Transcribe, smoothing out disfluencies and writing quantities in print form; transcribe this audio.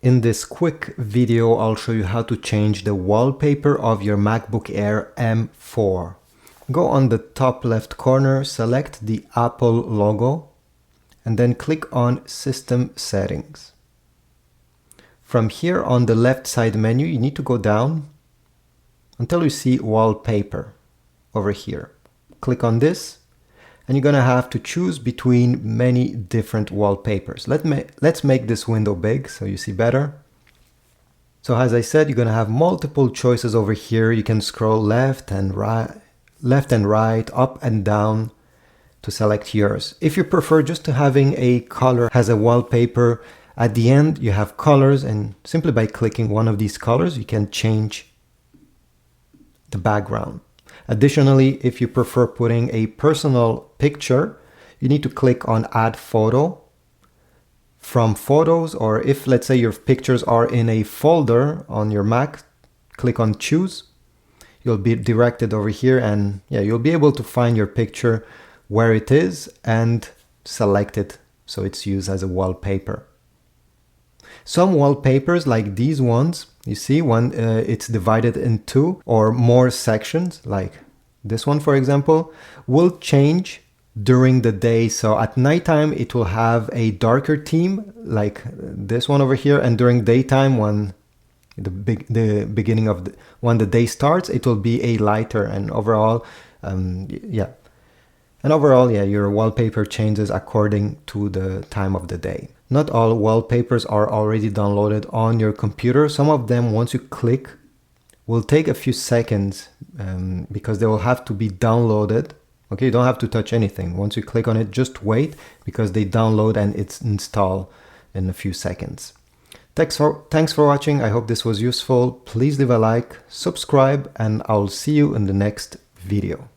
In this quick video, I'll show you how to change the wallpaper of your MacBook Air M4. Go on the top left corner, select the Apple logo, and then click on System Settings. From here on the left side menu, you need to go down until you see Wallpaper over here. Click on this, and you're gonna have to choose between many different wallpapers. Let's make this window big so you see better. So as I said, you're gonna have multiple choices over here. You can scroll left and right, up and down to select yours. If you prefer just to having a color as a wallpaper, at the end you have colors, and simply by clicking one of these colors, you can change the background. Additionally, if you prefer putting a personal picture, you need to click on Add Photo from Photos, or if let's say your pictures are in a folder on your Mac, click on Choose. You'll be directed over here, and you'll be able to find your picture where it is and select it so it's used as a wallpaper. Some wallpapers, like these ones, you see it's divided in two or more sections, like this one for example, will change during the day. So at nighttime it will have a darker theme like this one over here, and during daytime, when the beginning of when the day starts, it will be a lighter, and overall your wallpaper changes according to the time of the day. Not all wallpapers are already downloaded on your computer. Some of them, once you click, will take a few seconds because they will have to be downloaded. Okay, you don't have to touch anything. Once you click on it, just wait, because they download and it's installed in a few seconds. Thanks for watching. I hope this was useful. Please leave a like, subscribe, and I'll see you in the next video.